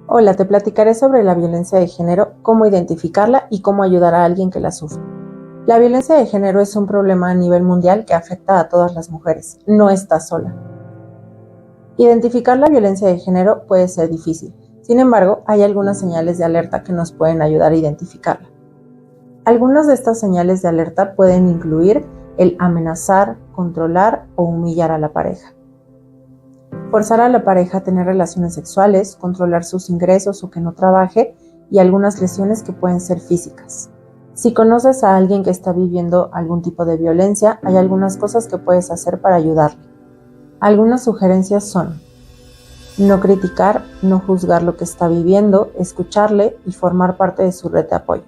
Hola, te platicaré sobre la violencia de género, cómo identificarla y cómo ayudar a alguien que la sufre. La violencia de género es un problema a nivel mundial que afecta a todas las mujeres. No estás sola. Identificar la violencia de género puede ser difícil. Sin embargo, hay algunas señales de alerta que nos pueden ayudar a identificarla. Algunas de estas señales de alerta pueden incluir el amenazar, controlar o humillar a la pareja. Forzar a la pareja a tener relaciones sexuales, controlar sus ingresos o que no trabaje y algunas lesiones que pueden ser físicas. Si conoces a alguien que está viviendo algún tipo de violencia, hay algunas cosas que puedes hacer para ayudarle. Algunas sugerencias son no criticar, no juzgar lo que está viviendo, escucharle y formar parte de su red de apoyo.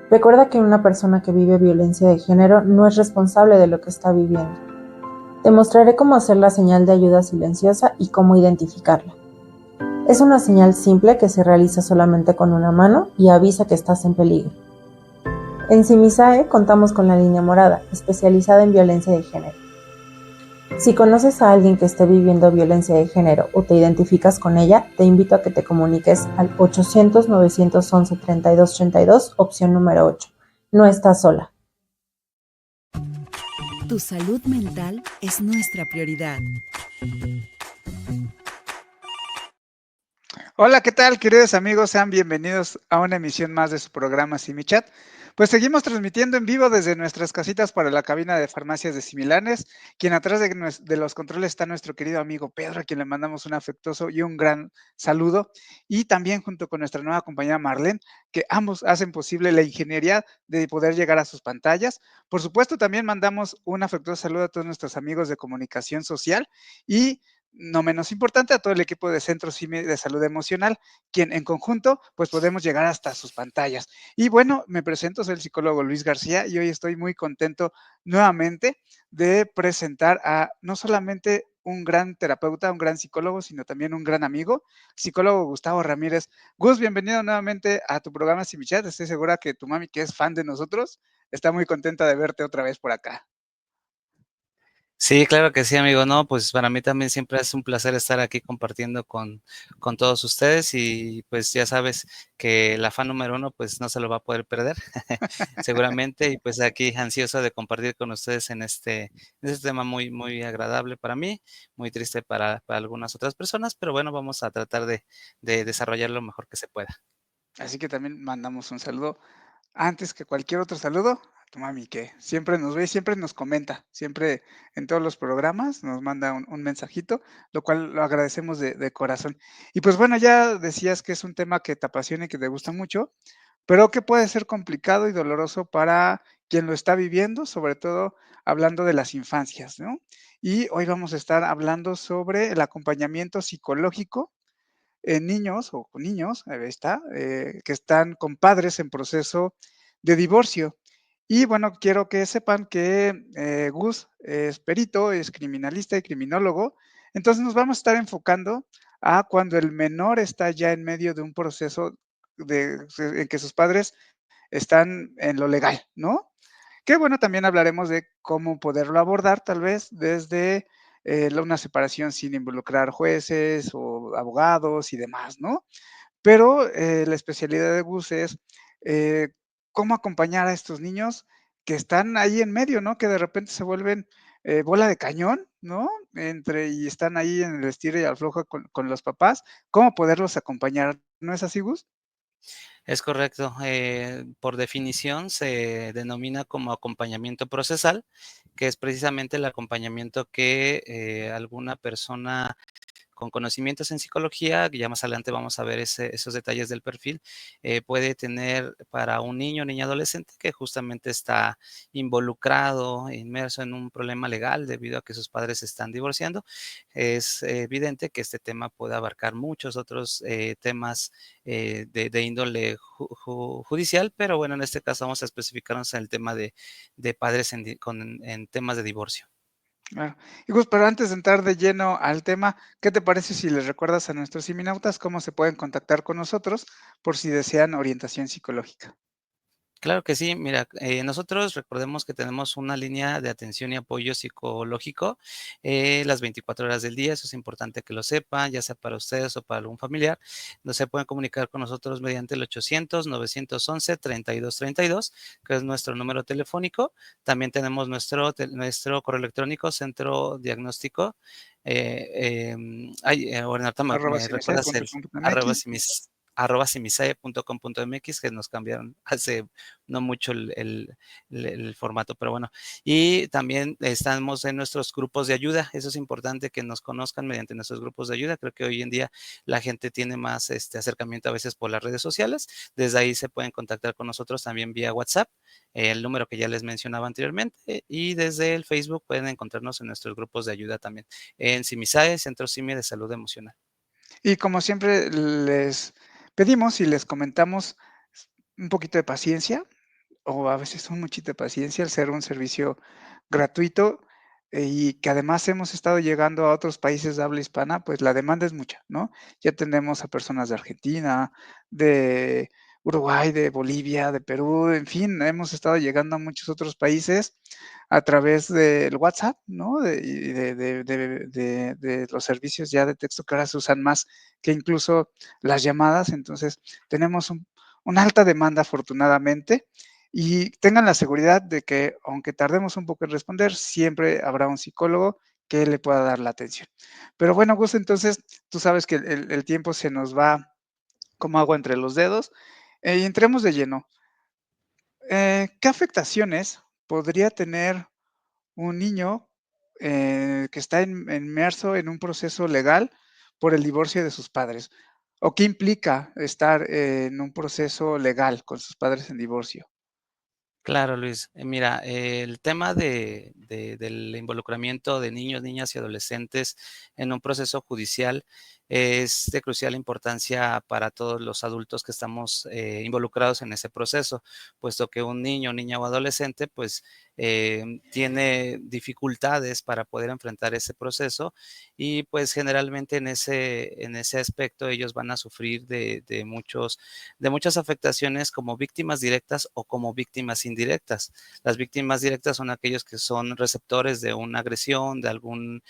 Recuerda que una persona que vive violencia de género no es responsable de lo que está viviendo. Te mostraré cómo hacer la señal de ayuda silenciosa y cómo identificarla. Es una señal simple que se realiza solamente con una mano y avisa que estás en peligro. En Simisae contamos con la línea morada, especializada en violencia de género. Si conoces a alguien que esté viviendo violencia de género o te identificas con ella, te invito a que te comuniques al 800-911-3232, opción número 8. No estás sola. Tu salud mental es nuestra prioridad. Hola, ¿qué tal, queridos amigos? Sean bienvenidos a una emisión más de su programa SimiChat. Pues seguimos transmitiendo en vivo desde nuestras casitas para la cabina de farmacias de Similanes, quien atrás de los controles está nuestro querido amigo Pedro, a quien le mandamos un afectuoso y un gran saludo, y también junto con nuestra nueva compañera Marlene, que ambos hacen posible la ingeniería de poder llegar a sus pantallas. Por supuesto, también mandamos un afectuoso saludo a todos nuestros amigos de comunicación social y no menos importante, a todo el equipo de Centro CIMI de Salud Emocional, quien en conjunto, pues podemos llegar hasta sus pantallas. Y bueno, me presento, soy el psicólogo Luis García y hoy estoy muy contento nuevamente de presentar a no solamente un gran terapeuta, un gran psicólogo, sino también un gran amigo, psicólogo Gustavo Ramírez. Gus, bienvenido nuevamente a tu programa Simichat. Estoy segura que tu mami, que es fan de nosotros, está muy contenta de verte otra vez por acá. Sí, claro que sí, amigo. No, pues para mí también siempre es un placer estar aquí compartiendo con todos ustedes y pues ya sabes que la fan número uno pues no se lo va a poder perder seguramente y pues aquí ansioso de compartir con ustedes en este tema muy, muy agradable para mí, muy triste para algunas otras personas, pero bueno, vamos a tratar de desarrollar lo mejor que se pueda. Así que también mandamos un saludo antes que cualquier otro saludo, a tu mami que siempre nos ve, siempre nos comenta, siempre en todos los programas nos manda un mensajito, lo cual lo agradecemos de corazón. Y pues bueno, ya decías que es un tema que te apasiona y que te gusta mucho, pero que puede ser complicado y doloroso para quien lo está viviendo, sobre todo hablando de las infancias, ¿no? Y hoy vamos a estar hablando sobre el acompañamiento psicológico en niños o con niños, ahí está, que están con padres en proceso de divorcio. Y bueno, quiero que sepan que Gus es perito, es criminalista y criminólogo. Entonces nos vamos a estar enfocando a cuando el menor está ya en medio de un proceso en que sus padres están en lo legal, ¿no? Que bueno, también hablaremos de cómo poderlo abordar, tal vez desde una separación sin involucrar jueces o abogados y demás, ¿no? Pero la especialidad de Gus es eh, cómo acompañar a estos niños que están ahí en medio, ¿no? Que de repente se vuelven bola de cañón, ¿no? Y están ahí en el estilo y afloja con los papás, cómo poderlos acompañar, ¿no es así, Gus? Es correcto. Por definición se denomina como acompañamiento procesal, que es precisamente el acompañamiento que alguna persona con conocimientos en psicología, que ya más adelante vamos a ver esos detalles del perfil, puede tener para un niño o niña adolescente que justamente está involucrado, inmerso en un problema legal debido a que sus padres se están divorciando. Es evidente que este tema puede abarcar muchos otros temas de índole judicial, pero bueno, en este caso vamos a especificarnos en el tema de padres en temas de divorcio. Claro. Y Gus, pero antes de entrar de lleno al tema, ¿qué te parece si les recuerdas a nuestros siminautas cómo se pueden contactar con nosotros por si desean orientación psicológica? Claro que sí, mira, nosotros recordemos que tenemos una línea de atención y apoyo psicológico las 24 horas del día, eso es importante que lo sepan, ya sea para ustedes o para algún familiar. No se pueden comunicar con nosotros mediante el 800-911-3232, que es nuestro número telefónico. También tenemos nuestro correo electrónico, centro diagnóstico. Bueno, ahorita arroba me recuerdas el arroba cimisae.com.mx. simisae.com.mx, que nos cambiaron hace no mucho el formato, pero bueno. Y también estamos en nuestros grupos de ayuda. Eso es importante que nos conozcan mediante nuestros grupos de ayuda. Creo que hoy en día la gente tiene más acercamiento a veces por las redes sociales. Desde ahí se pueden contactar con nosotros también vía WhatsApp, el número que ya les mencionaba anteriormente, y desde el Facebook pueden encontrarnos en nuestros grupos de ayuda también, en Simisae, Centro Simi de Salud Emocional. Y como siempre les pedimos y les comentamos un poquito de paciencia, o a veces un muchito de paciencia al ser un servicio gratuito, y que además hemos estado llegando a otros países de habla hispana, pues la demanda es mucha, ¿no? Ya tenemos a personas de Argentina, de Uruguay, de Bolivia, de Perú, en fin, hemos estado llegando a muchos otros países a través del WhatsApp, ¿no? De los servicios ya de texto que ahora se usan más que incluso las llamadas. Entonces, tenemos una alta demanda, afortunadamente, y tengan la seguridad de que, aunque tardemos un poco en responder, siempre habrá un psicólogo que le pueda dar la atención. Pero bueno, Gus, entonces tú sabes que el tiempo se nos va como agua entre los dedos, y entremos de lleno. ¿Qué afectaciones podría tener un niño que está inmerso en un proceso legal por el divorcio de sus padres? ¿O qué implica estar en un proceso legal con sus padres en divorcio? Claro, Luis. Mira, el tema del involucramiento de niños, niñas y adolescentes en un proceso judicial es de crucial importancia para todos los adultos que estamos involucrados en ese proceso, puesto que un niño, niña o adolescente, pues tiene dificultades para poder enfrentar ese proceso y pues generalmente en ese aspecto ellos van a sufrir de muchas afectaciones como víctimas directas o como víctimas indirectas. Las víctimas directas son aquellos que son receptores de una agresión, de algún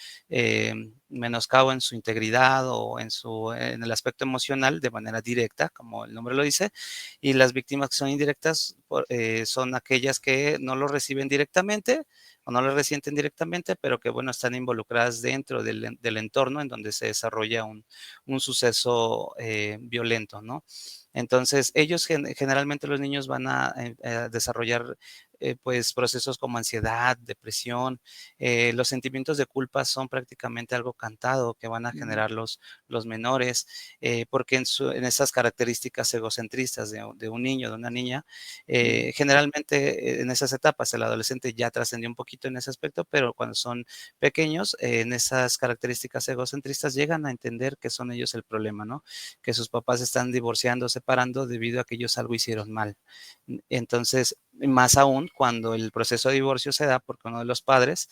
menoscabo en su integridad o en el aspecto emocional de manera directa, como el nombre lo dice, y las víctimas que son indirectas son aquellas que no lo reciben directamente o no lo resienten directamente, pero que, bueno, están involucradas dentro del entorno en donde se desarrolla un suceso violento, ¿no? Entonces, ellos generalmente los niños van a desarrollar pues procesos como ansiedad, depresión, los sentimientos de culpa son prácticamente algo cantado que van a Mm, generar los menores, porque en esas características egocentristas de un niño, de una niña, mm, generalmente en esas etapas el adolescente ya trascendió un poquito en ese aspecto, pero cuando son pequeños, en esas características egocentristas llegan a entender que son ellos el problema, ¿no? Que sus papás se están divorciando, separando debido a que ellos algo hicieron mal. Entonces, más aún cuando el proceso de divorcio se da porque uno de los padres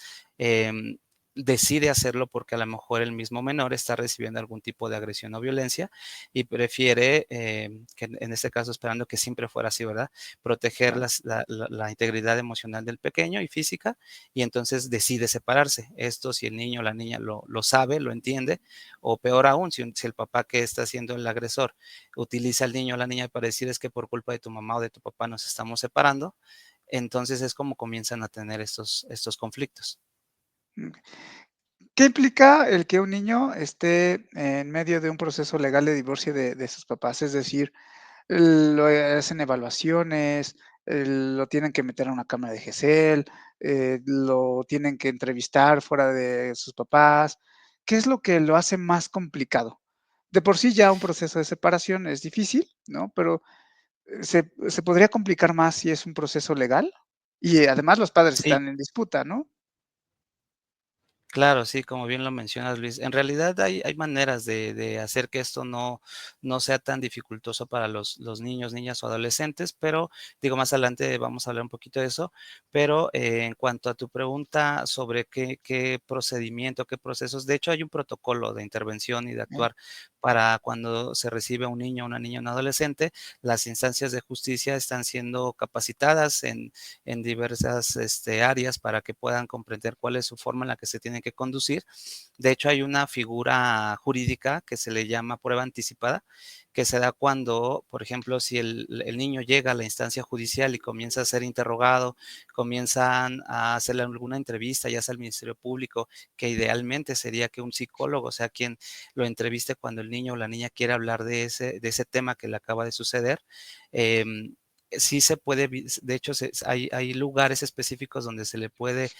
decide hacerlo porque a lo mejor el mismo menor está recibiendo algún tipo de agresión o violencia y prefiere, que en este caso esperando que siempre fuera así, ¿verdad? Proteger claro. la integridad emocional del pequeño y física, y entonces decide separarse. Esto si el niño o la niña lo sabe, lo entiende, o peor aún, si el papá que está siendo el agresor utiliza al niño o la niña para decir es que por culpa de tu mamá o de tu papá nos estamos separando, entonces es como comienzan a tener estos conflictos. Mm. ¿Qué implica el que un niño esté en medio de un proceso legal de divorcio de sus papás? Es decir, lo hacen evaluaciones, lo tienen que meter a una cámara de GESEL, lo tienen que entrevistar fuera de sus papás. ¿Qué es lo que lo hace más complicado? De por sí ya un proceso de separación es difícil, ¿no? Pero se podría complicar más si es un proceso legal y además los padres Sí, están en disputa, ¿no? claro, sí, como bien lo mencionas, Luis. En realidad hay maneras de hacer que esto no sea tan dificultoso para los niños, niñas o adolescentes, pero digo, más adelante vamos a hablar un poquito de eso. Pero en cuanto a tu pregunta sobre qué procedimiento, qué procesos, de hecho hay un protocolo de intervención y de Okey. actuar para cuando se recibe a un niño, una niña, un adolescente, las instancias de justicia están siendo capacitadas en diversas áreas para que puedan comprender cuál es su forma en la que se tienen que conducir. De hecho, hay una figura jurídica que se le llama prueba anticipada, que se da cuando, por ejemplo, si el niño llega a la instancia judicial y comienza a ser interrogado, comienzan a hacerle alguna entrevista, ya sea al Ministerio Público, que idealmente sería que un psicólogo sea quien lo entreviste cuando el niño o la niña quiere hablar de ese tema que le acaba de suceder. Sí se puede, de hecho, hay lugares específicos donde se le puede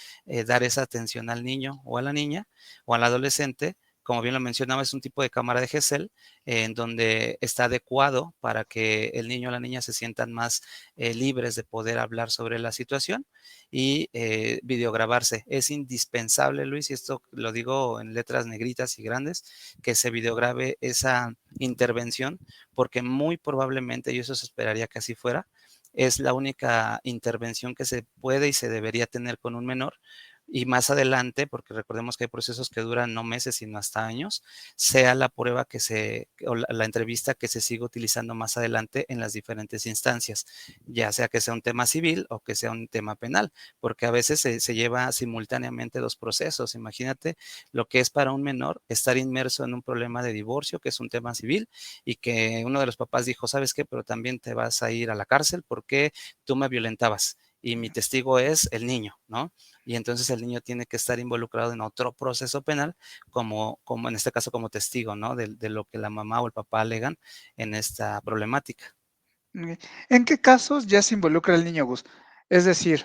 dar esa atención al niño o a la niña o al adolescente. Como bien lo mencionaba, es un tipo de cámara de Gesell en donde está adecuado para que el niño o la niña se sientan más libres de poder hablar sobre la situación y videograbarse. Es indispensable, Luis, y esto lo digo en letras negritas y grandes, que se videograbe esa intervención, porque muy probablemente, y eso se esperaría que así fuera, es la única intervención que se puede y se debería tener con un menor. Y más adelante, porque recordemos que hay procesos que duran no meses, sino hasta años, sea la prueba o la entrevista que se siga utilizando más adelante en las diferentes instancias, ya sea que sea un tema civil o que sea un tema penal, porque a veces se lleva simultáneamente dos procesos. Imagínate lo que es para un menor estar inmerso en un problema de divorcio, que es un tema civil, y que uno de los papás dijo, ¿sabes qué? Pero también te vas a ir a la cárcel porque tú me violentabas y mi testigo es el niño, ¿no? Y entonces el niño tiene que estar involucrado en otro proceso penal, como en este caso como testigo, ¿no? De lo que la mamá o el papá alegan en esta problemática. ¿En qué casos ya se involucra el niño, Gus? Es decir,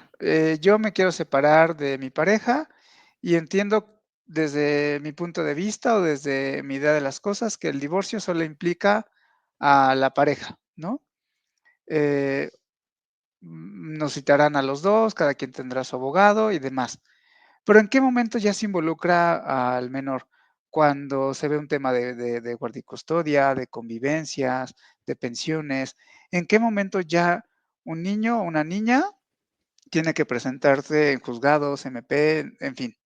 yo me quiero separar de mi pareja y entiendo desde mi punto de vista o desde mi idea de las cosas que el divorcio solo implica a la pareja, ¿no? Eh, nos citarán a los dos, cada quien tendrá su abogado y demás. Pero ¿en qué momento ya se involucra al menor? Cuando se ve un tema de guardia y custodia, de convivencias, de pensiones. ¿En qué momento ya un niño o una niña tiene que presentarse en juzgados, MP, en fin?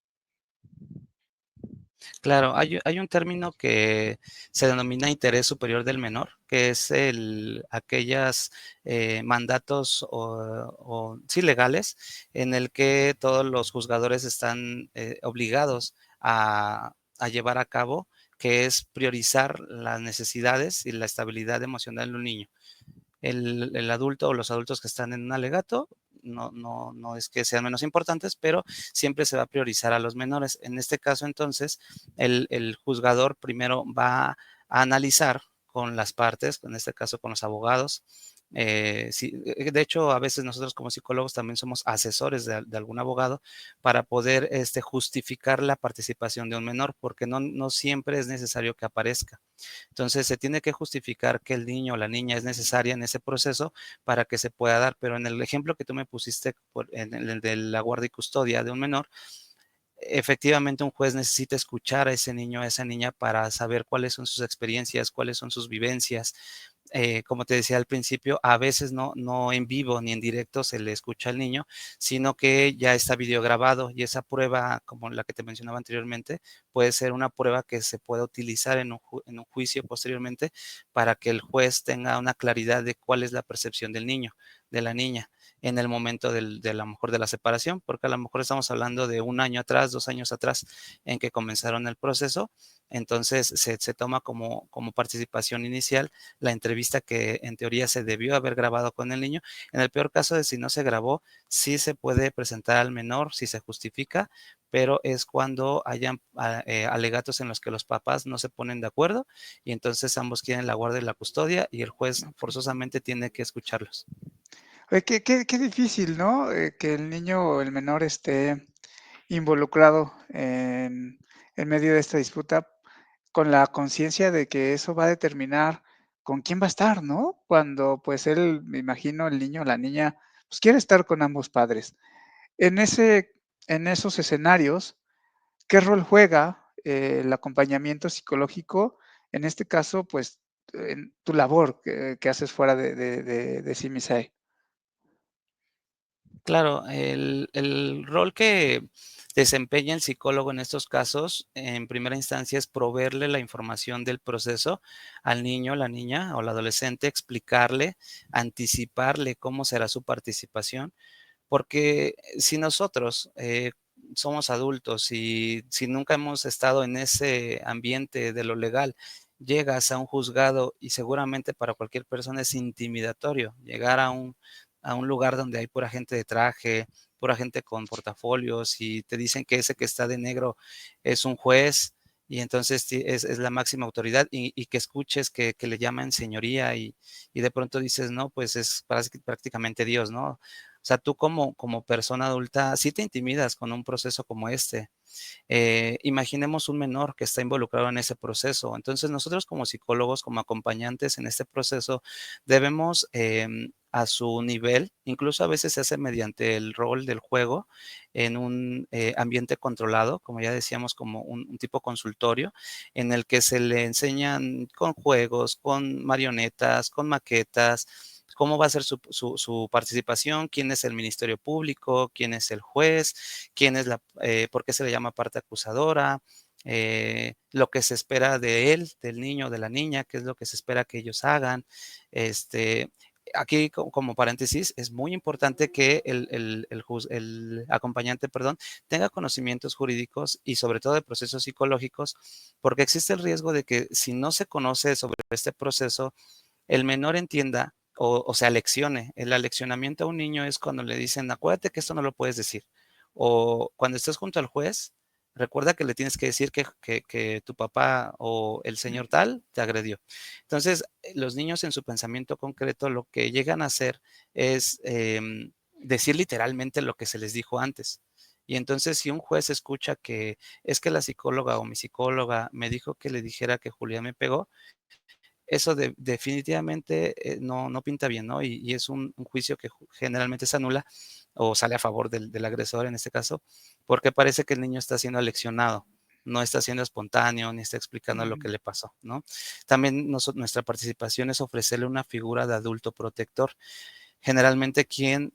Claro, hay un término que se denomina interés superior del menor, que es aquellas mandatos sí, legales, en el que todos los juzgadores están obligados a llevar a cabo, que es priorizar las necesidades y la estabilidad emocional de un niño. El adulto o los adultos que están en un alegato no es que sean menos importantes, pero siempre se va a priorizar a los menores. En este caso, entonces, el juzgador primero va a analizar con las partes, en este caso con los abogados. De hecho, a veces nosotros como psicólogos también somos asesores de algún abogado para poder justificar la participación de un menor, porque no siempre es necesario que aparezca. Entonces se tiene que justificar que el niño o la niña es necesaria en ese proceso para que se pueda dar, pero en el ejemplo que tú me pusiste, en el de la guardia y custodia de un menor, efectivamente un juez necesita escuchar a ese niño, a esa niña para saber cuáles son sus experiencias, cuáles son sus vivencias. Como te decía al principio, a veces no en vivo ni en directo se le escucha al niño, sino que ya está videograbado y esa prueba, como la que te mencionaba anteriormente, puede ser una prueba que se pueda utilizar en un juicio posteriormente para que el juez tenga una claridad de cuál es la percepción del niño, de la niña en el momento de a lo mejor de la separación, porque a lo mejor estamos hablando de 1 año atrás, 2 años atrás en que comenzaron el proceso. Entonces se toma como participación inicial la entrevista que en teoría se debió haber grabado con el niño. En el peor caso de si no se grabó, sí se puede presentar al menor si se justifica, pero es cuando hayan alegatos en los que los papás no se ponen de acuerdo y entonces ambos quieren la guardia y la custodia y el juez forzosamente tiene que escucharlos. Oye, qué difícil, ¿no? Que el niño o el menor esté involucrado en medio de esta disputa con la conciencia de que eso va a determinar con quién va a estar, ¿no? Cuando pues él, me imagino, el niño o la niña, pues quiere estar con ambos padres. En ese, en esos escenarios, ¿qué rol juega el acompañamiento psicológico? En este caso, pues, en tu labor que haces fuera de CIMISAE. Claro, el rol que desempeña el psicólogo en estos casos, en primera instancia, es proveerle la información del proceso al niño, la niña o al adolescente, explicarle, anticiparle cómo será su participación, porque si nosotros somos adultos y si nunca hemos estado en ese ambiente de lo legal, llegas a un juzgado y seguramente para cualquier persona es intimidatorio llegar a un lugar donde hay pura gente de traje, pura gente con portafolios y te dicen que ese que está de negro es un juez y entonces es la máxima autoridad y que escuches que le llaman señoría y de pronto dices, no, pues es prácticamente Dios, ¿no? O sea, tú como persona adulta sí te intimidas con un proceso como este. Imaginemos un menor que está involucrado en ese proceso. Entonces, nosotros como psicólogos, como acompañantes en este proceso, debemos a su nivel, incluso a veces se hace mediante el rol del juego en un ambiente controlado, como ya decíamos, como un tipo consultorio, en el que se le enseñan con juegos, con marionetas, con maquetas, cómo va a ser su participación, quién es el Ministerio Público, quién es el juez, quién es por qué se le llama parte acusadora, lo que se espera de él, del niño, de la niña, qué es lo que se espera que ellos hagan. Aquí, como paréntesis, es muy importante que el acompañante, perdón, tenga conocimientos jurídicos y sobre todo de procesos psicológicos, porque existe el riesgo de que si no se conoce sobre este proceso, el menor entienda o se aleccione. El aleccionamiento a un niño es cuando le dicen, acuérdate que esto no lo puedes decir. O cuando estés junto al juez, recuerda que le tienes que decir que tu papá o el señor tal te agredió. Entonces, los niños en su pensamiento concreto lo que llegan a hacer es decir literalmente lo que se les dijo antes. Y entonces, si un juez escucha que es que la psicóloga o mi psicóloga me dijo que le dijera que Julián me pegó, eso definitivamente no pinta bien, ¿no? Y es un juicio que generalmente se anula o sale a favor del agresor en este caso, porque parece que el niño está siendo aleccionado, no está siendo espontáneo, ni está explicando lo que le pasó, ¿no? También nuestra participación es ofrecerle una figura de adulto protector. Generalmente quien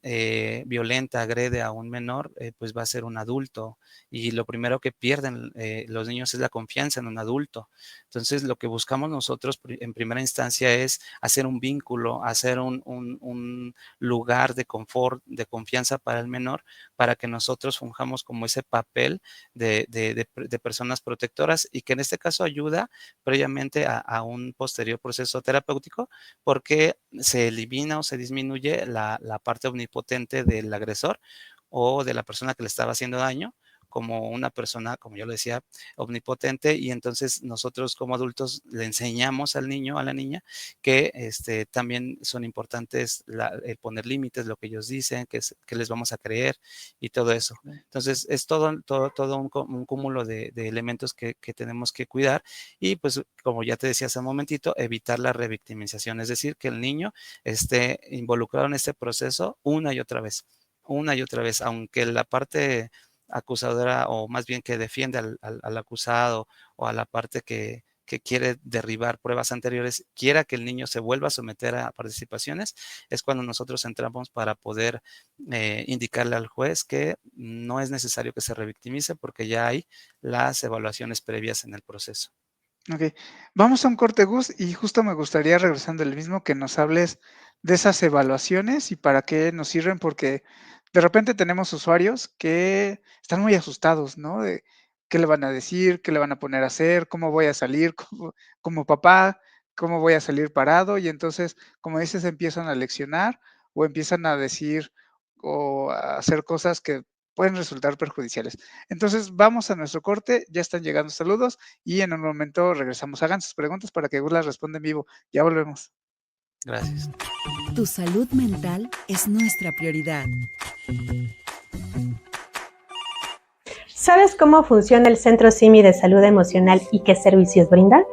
violenta, agrede a un menor, pues va a ser un adulto y lo primero que pierden los niños es la confianza en un adulto. Entonces lo que buscamos nosotros en primera instancia es hacer un vínculo, hacer un lugar de confort, de confianza para el menor, para que nosotros fungamos como ese papel de personas protectoras y que en este caso ayuda previamente a un posterior proceso terapéutico porque se elimina o se disminuye la parte omnipotente del agresor o de la persona que le estaba haciendo daño como una persona, como yo le decía, omnipotente y entonces nosotros como adultos le enseñamos al niño, a la niña, que también son importantes el poner límites, lo que ellos dicen, que les vamos a creer y todo eso. Entonces es todo un cúmulo de elementos que tenemos que cuidar y pues como ya te decía hace un momentito, evitar la revictimización, es decir, que el niño esté involucrado en este proceso una y otra vez, aunque la parte acusadora o más bien que defiende al acusado o a la parte que quiere derribar pruebas anteriores, quiera que el niño se vuelva a someter a participaciones, es cuando nosotros entramos para poder indicarle al juez que no es necesario que se revictimice porque ya hay las evaluaciones previas en el proceso. Ok, vamos a un corte, Gus, y justo me gustaría, regresando al mismo, que nos hables de esas evaluaciones y para qué nos sirven, porque de repente tenemos usuarios que están muy asustados, ¿no? De qué le van a decir, qué le van a poner a hacer, cómo voy a salir como papá, cómo voy a salir parado, y entonces, como dices, empiezan a leccionar o empiezan a decir o a hacer cosas que pueden resultar perjudiciales. Entonces, vamos a nuestro corte, ya están llegando saludos y en un momento regresamos. Hagan sus preguntas para que Gus las responda en vivo. Ya volvemos. Gracias. Tu salud mental es nuestra prioridad. ¿Sabes cómo funciona el Centro CIMI de Salud Emocional y qué servicios brinda?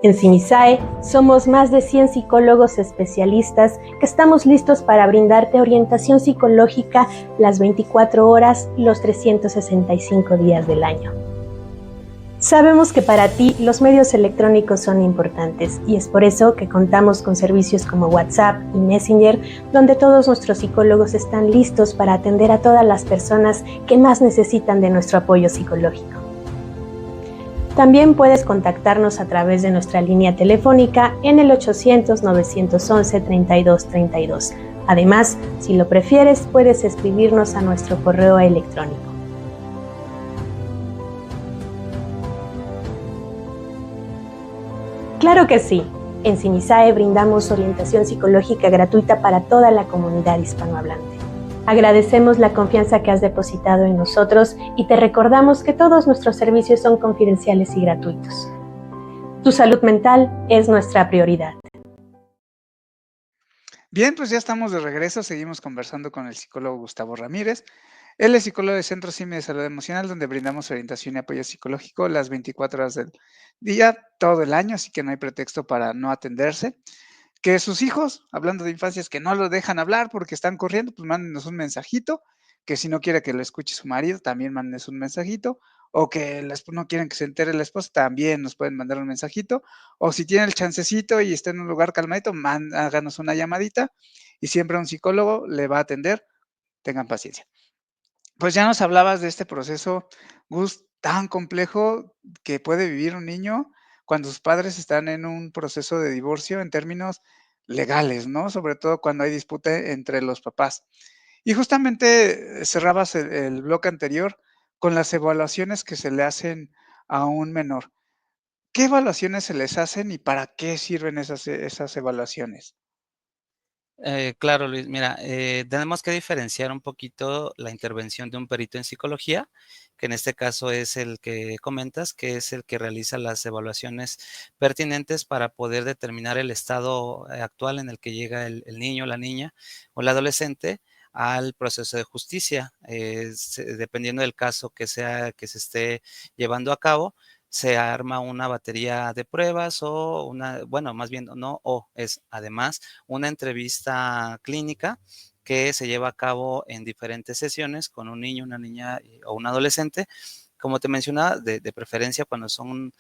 En CIMISAE somos más de 100 psicólogos especialistas que estamos listos para brindarte orientación psicológica las 24 horas, los 365 días del año. Sabemos que para ti los medios electrónicos son importantes y es por eso que contamos con servicios como WhatsApp y Messenger, donde todos nuestros psicólogos están listos para atender a todas las personas que más necesitan de nuestro apoyo psicológico. También puedes contactarnos a través de nuestra línea telefónica en el 800-911-3232. Además, si lo prefieres, puedes escribirnos a nuestro correo electrónico. Claro que sí. En Simisae brindamos orientación psicológica gratuita para toda la comunidad hispanohablante. Agradecemos la confianza que has depositado en nosotros y te recordamos que todos nuestros servicios son confidenciales y gratuitos. Tu salud mental es nuestra prioridad. Bien, pues ya estamos de regreso. Seguimos conversando con el psicólogo Gustavo Ramírez. Él es psicólogo del Centro CIMI de Salud Emocional, donde brindamos orientación y apoyo psicológico las 24 horas del día, todo el año, así que no hay pretexto para no atenderse. Que sus hijos, hablando de infancias, que no lo dejan hablar porque están corriendo, pues mándenos un mensajito. Que si no quiere que lo escuche su marido, también mándenos un mensajito. O que no quieren que se entere la esposa, también nos pueden mandar un mensajito. O si tienen el chancecito y está en un lugar calmadito, háganos una llamadita y siempre un psicólogo le va a atender. Tengan paciencia. Pues ya nos hablabas de este proceso, Gus, tan complejo que puede vivir un niño cuando sus padres están en un proceso de divorcio en términos legales, ¿no? Sobre todo cuando hay disputa entre los papás. Y justamente cerrabas el bloque anterior con las evaluaciones que se le hacen a un menor. ¿Qué evaluaciones se les hacen y para qué sirven esas evaluaciones? Claro, Luis, mira, tenemos que diferenciar un poquito la intervención de un perito en psicología, que en este caso es el que comentas, que es el que realiza las evaluaciones pertinentes para poder determinar el estado actual en el que llega el niño, la niña o el adolescente al proceso de justicia. Dependiendo del caso que sea que se esté llevando a cabo, se arma una batería de pruebas o bueno, más bien no, o es además una entrevista clínica que se lleva a cabo en diferentes sesiones con un niño, una niña o un adolescente. Como te mencionaba, de preferencia cuando son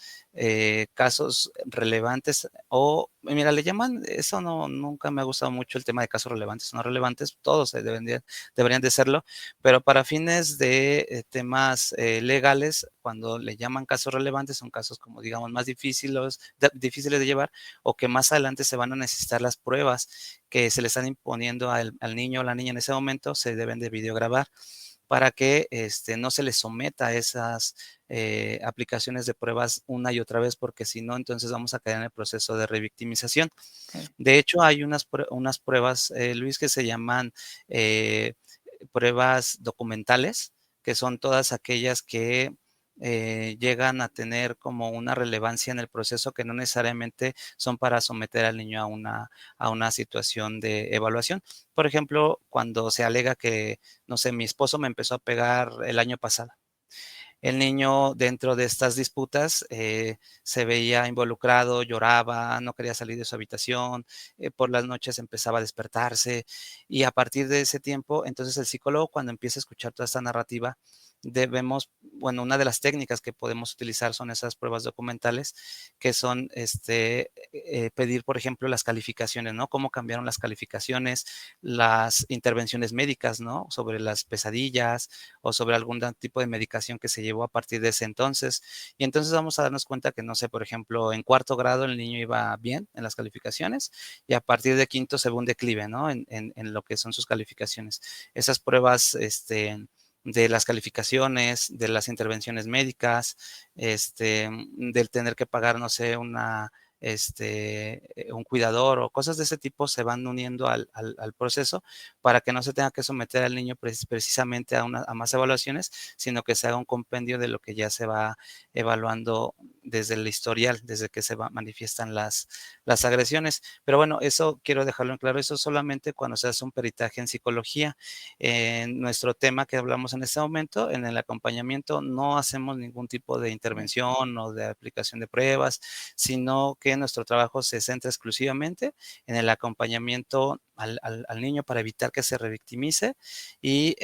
casos relevantes o, mira, le llaman, eso no, nunca me ha gustado mucho el tema de casos relevantes o no relevantes, todos deberían de serlo, pero para fines de temas legales, cuando le llaman casos relevantes, son casos como digamos más difíciles de llevar o que más adelante se van a necesitar las pruebas que se le están imponiendo al niño o la niña en ese momento, se deben de videograbar para que no se les someta a esas aplicaciones de pruebas una y otra vez, porque si no, entonces vamos a caer en el proceso de revictimización. Okay. De hecho, hay unas pruebas, Luis, que se llaman pruebas documentales, que son todas aquellas que llegan a tener como una relevancia en el proceso que no necesariamente son para someter al niño a una situación de evaluación. Por ejemplo, cuando se alega que, no sé, mi esposo me empezó a pegar el año pasado. El niño dentro de estas disputas se veía involucrado, lloraba, no quería salir de su habitación, por las noches empezaba a despertarse y a partir de ese tiempo, entonces el psicólogo cuando empieza a escuchar toda esta narrativa, bueno, una de las técnicas que podemos utilizar son esas pruebas documentales, que son pedir, por ejemplo, las calificaciones, ¿no? Cómo cambiaron las calificaciones, las intervenciones médicas, ¿no? Sobre las pesadillas o sobre algún tipo de medicación que se llevó a partir de ese entonces. Y entonces vamos a darnos cuenta que, no sé, por ejemplo, en cuarto grado el niño iba bien en las calificaciones y a partir de quinto se ve un declive, ¿no? En lo que son sus calificaciones. Esas pruebas, de las calificaciones, de las intervenciones médicas, del tener que pagar, no sé, un cuidador o cosas de ese tipo se van uniendo al proceso para que no se tenga que someter al niño precisamente a más evaluaciones, sino que se haga un compendio de lo que ya se va evaluando desde el historial, desde que manifiestan las agresiones. Pero bueno, eso quiero dejarlo en claro, eso solamente cuando se hace un peritaje en psicología. En nuestro tema que hablamos en este momento, en el acompañamiento, no hacemos ningún tipo de intervención o de aplicación de pruebas, sino que nuestro trabajo se centra exclusivamente en el acompañamiento al niño para evitar que se revictimice y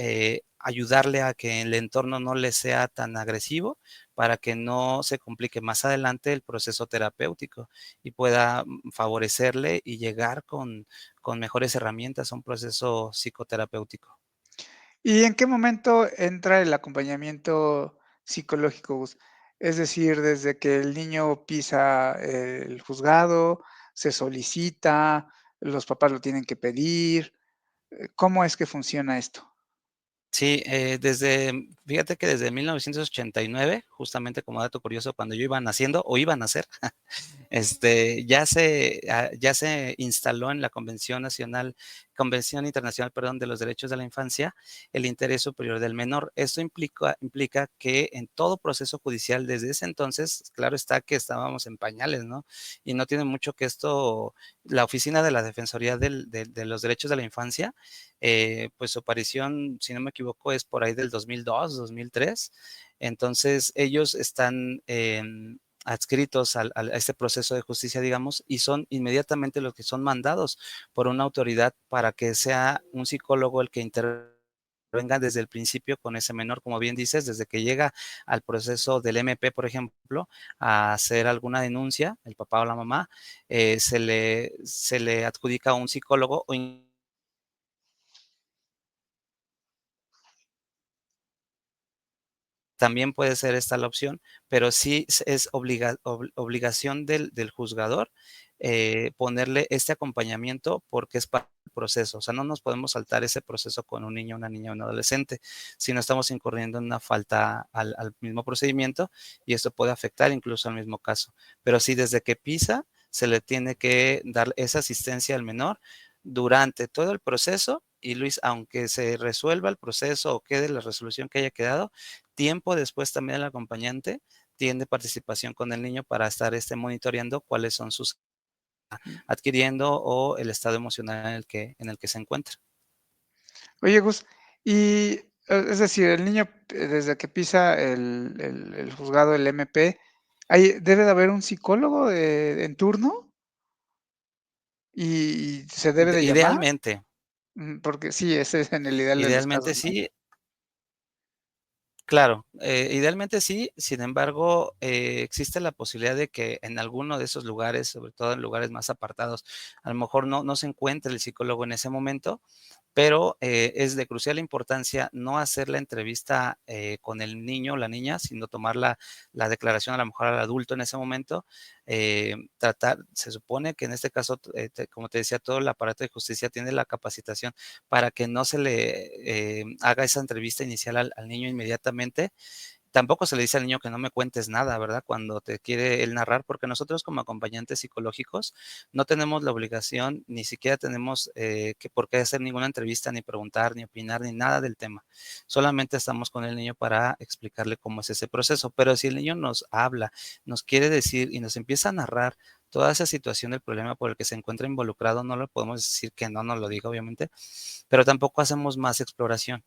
ayudarle a que el entorno no le sea tan agresivo para que no se complique más adelante el proceso terapéutico y pueda favorecerle y llegar con mejores herramientas a un proceso psicoterapéutico. ¿Y en qué momento entra el acompañamiento psicológico, Gus? Es decir, desde que el niño pisa el juzgado, se solicita, los papás lo tienen que pedir, ¿cómo es que funciona esto? Sí, fíjate que desde 1989, justamente como dato curioso, cuando yo iba naciendo o iba a nacer, ya se instaló en la Convención Internacional, perdón, de los Derechos de la Infancia, el interés superior del menor. Esto implica que en todo proceso judicial desde ese entonces, claro está que estábamos en pañales, ¿no? Y no tiene mucho que la Oficina de la Defensoría de los Derechos de la Infancia, pues su aparición, si no me equivoco, es por ahí del 2002, 2003. Entonces, ellos están adscritos a este proceso de justicia, digamos, y son inmediatamente los que son mandados por una autoridad para que sea un psicólogo el que intervenga desde el principio con ese menor, como bien dices, desde que llega al proceso del MP, por ejemplo, a hacer alguna denuncia, el papá o la mamá, se le adjudica a un psicólogo o también puede ser esta la opción, pero sí es obligación del juzgador ponerle este acompañamiento porque es parte del proceso. O sea, no nos podemos saltar ese proceso con un niño, una niña o un adolescente, si no estamos incurriendo en una falta al mismo procedimiento y esto puede afectar incluso al mismo caso. Pero sí, desde que pisa, se le tiene que dar esa asistencia al menor durante todo el proceso y Luis, aunque se resuelva el proceso o quede la resolución que haya quedado, tiempo después también el acompañante tiene participación con el niño para estar monitoreando cuáles son sus adquiriendo o el estado emocional en el que se encuentra. Oye, Gus, y es decir, el niño desde que pisa el juzgado, el MP, ¿debe de haber un psicólogo en turno? ¿Y se debe de llamar? Idealmente, Porque sí, ese es en el ideal de los idealmente casos, ¿no? sí, claro, idealmente sí, sin embargo, existe la posibilidad de que en alguno de esos lugares, sobre todo en lugares más apartados, a lo mejor no se encuentre el psicólogo en ese momento, pero es de crucial importancia no hacer la entrevista con el niño o la niña, sino tomar la declaración a lo mejor al adulto en ese momento. Se supone que en este caso, como te decía, todo el aparato de justicia tiene la capacitación para que no se le haga esa entrevista inicial al niño inmediatamente. Tampoco se le dice al niño que no me cuentes nada, ¿verdad? Cuando te quiere él narrar, porque nosotros como acompañantes psicológicos no tenemos la obligación, ni siquiera tenemos que por qué hacer ninguna entrevista, ni preguntar, ni opinar, ni nada del tema. Solamente estamos con el niño para explicarle cómo es ese proceso. Pero si el niño nos habla, nos quiere decir y nos empieza a narrar toda esa situación del problema por el que se encuentra involucrado, no le podemos decir que no nos lo diga, obviamente, pero tampoco hacemos más exploración.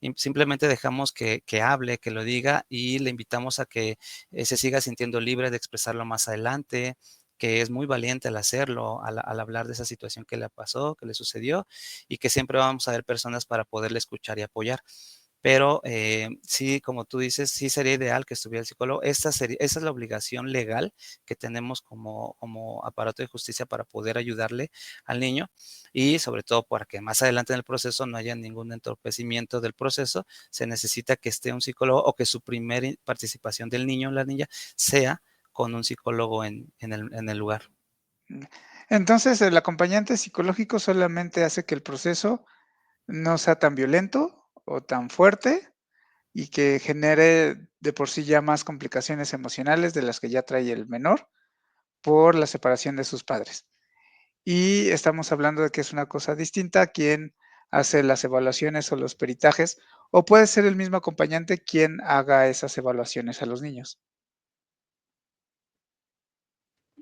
Y simplemente dejamos que hable, que lo diga y le invitamos a que se siga sintiendo libre de expresarlo más adelante, que es muy valiente al hacerlo, al hablar de esa situación que le pasó, que le sucedió y que siempre vamos a ver personas para poderle escuchar y apoyar. Pero sí, como tú dices, sí sería ideal que estuviera el psicólogo. Esa es la obligación legal que tenemos como aparato de justicia para poder ayudarle al niño y sobre todo para que más adelante en el proceso no haya ningún entorpecimiento del proceso, se necesita que esté un psicólogo o que su primera participación del niño o la niña sea con un psicólogo en el lugar. Entonces, el acompañante psicológico solamente hace que el proceso no sea tan violento o tan fuerte y que genere de por sí ya más complicaciones emocionales de las que ya trae el menor por la separación de sus padres. Y estamos hablando de que es una cosa distinta a quien hace las evaluaciones o los peritajes, o puede ser el mismo acompañante quien haga esas evaluaciones a los niños.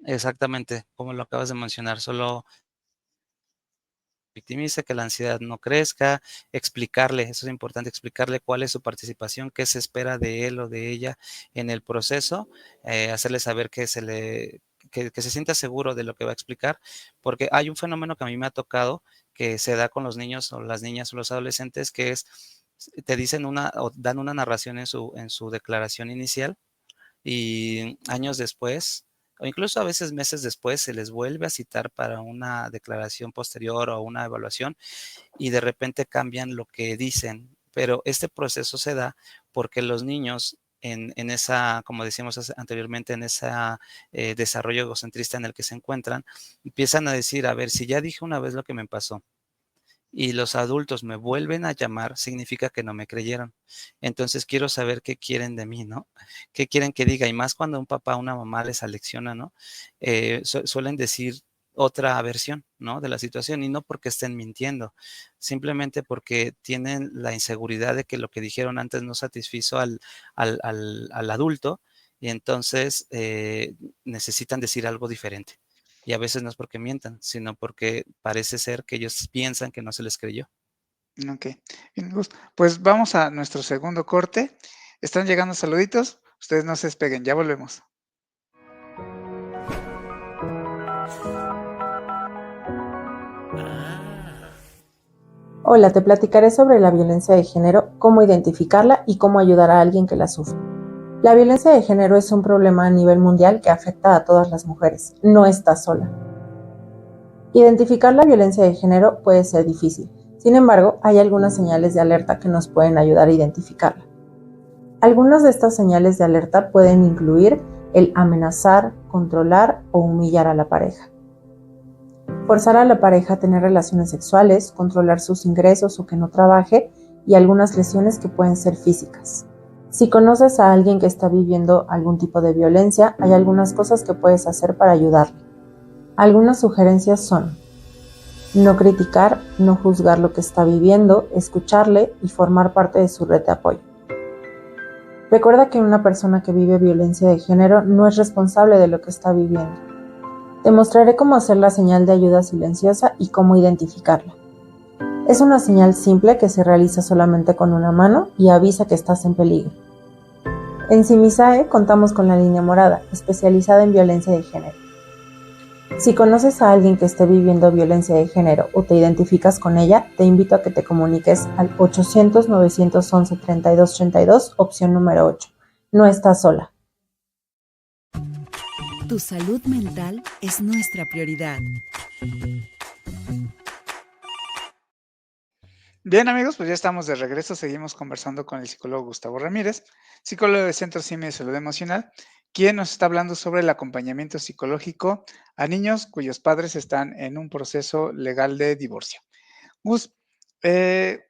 Exactamente, como lo acabas de mencionar, solo victimice, que la ansiedad no crezca, explicarle, eso es importante, explicarle cuál es su participación, qué se espera de él o de ella en el proceso, hacerle saber que se sienta seguro de lo que va a explicar, porque hay un fenómeno que a mí me ha tocado que se da con los niños o las niñas o los adolescentes, que es te dicen o dan una narración en su declaración inicial y años después, o incluso a veces meses después, se les vuelve a citar para una declaración posterior o una evaluación y de repente cambian lo que dicen. Pero este proceso se da porque los niños en esa, como decíamos anteriormente, en ese desarrollo egocentrista en el que se encuentran, empiezan a decir, a ver, si ya dije una vez lo que me pasó, y los adultos me vuelven a llamar, significa que no me creyeron. Entonces quiero saber qué quieren de mí, ¿no? ¿Qué quieren que diga? Y más cuando un papá o una mamá les alecciona, ¿no? Suelen decir otra versión, ¿no? De la situación y no porque estén mintiendo, simplemente porque tienen la inseguridad de que lo que dijeron antes no satisfizo al adulto y entonces necesitan decir algo diferente. Y a veces no es porque mientan, sino porque parece ser que ellos piensan que no se les creyó. Ok. Bien, Gus. Pues vamos a nuestro segundo corte. Están llegando saluditos. Ustedes no se despeguen, ya volvemos. Hola, te platicaré sobre la violencia de género, cómo identificarla y cómo ayudar a alguien que la sufre. La violencia de género es un problema a nivel mundial que afecta a todas las mujeres. No estás sola. Identificar la violencia de género puede ser difícil. Sin embargo, hay algunas señales de alerta que nos pueden ayudar a identificarla. Algunas de estas señales de alerta pueden incluir el amenazar, controlar o humillar a la pareja. Forzar a la pareja a tener relaciones sexuales, controlar sus ingresos o que no trabaje y algunas lesiones que pueden ser físicas. Si conoces a alguien que está viviendo algún tipo de violencia, hay algunas cosas que puedes hacer para ayudarle. Algunas sugerencias son: no criticar, no juzgar lo que está viviendo, escucharle y formar parte de su red de apoyo. Recuerda que una persona que vive violencia de género no es responsable de lo que está viviendo. Te mostraré cómo hacer la señal de ayuda silenciosa y cómo identificarla. Es una señal simple que se realiza solamente con una mano y avisa que estás en peligro. En Simisae contamos con la línea morada, especializada en violencia de género. Si conoces a alguien que esté viviendo violencia de género o te identificas con ella, te invito a que te comuniques al 800-911-3232, opción número 8. No estás sola. Tu salud mental es nuestra prioridad. Bien, amigos, pues ya estamos de regreso. Seguimos conversando con el psicólogo Gustavo Ramírez, psicólogo del Centro CIMI de Salud Emocional, quien nos está hablando sobre el acompañamiento psicológico a niños cuyos padres están en un proceso legal de divorcio. Gus, eh,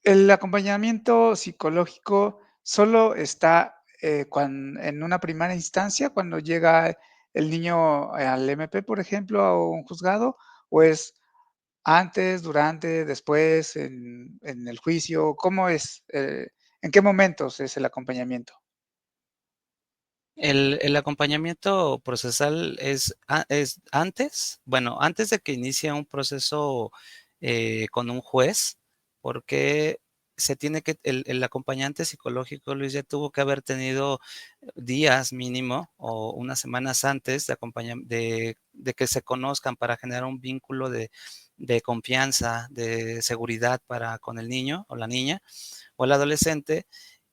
el acompañamiento psicológico solo está en una primera instancia, cuando llega el niño al MP, por ejemplo, a un juzgado, o es antes, durante, después, en el juicio. ¿Cómo es? ¿En qué momentos es el acompañamiento? El acompañamiento procesal es antes, bueno, antes de que inicie un proceso con un juez, porque se tiene que, el acompañante psicológico, Luis, ya tuvo que haber tenido días mínimo o unas semanas antes de que se conozcan para generar un vínculo de confianza, de seguridad para con el niño o la niña o el adolescente,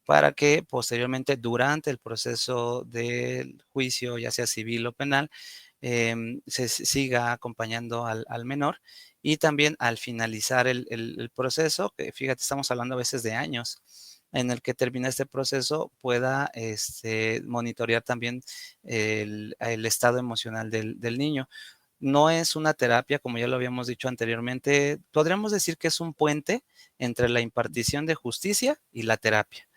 para que posteriormente, durante el proceso del juicio, ya sea civil o penal, se siga acompañando al menor y también al finalizar el proceso, que fíjate, estamos hablando a veces de años, en el que termina este proceso, pueda monitorear también el estado emocional del niño. No es una terapia, como ya lo habíamos dicho anteriormente, podríamos decir que es un puente entre la impartición de justicia y la terapia.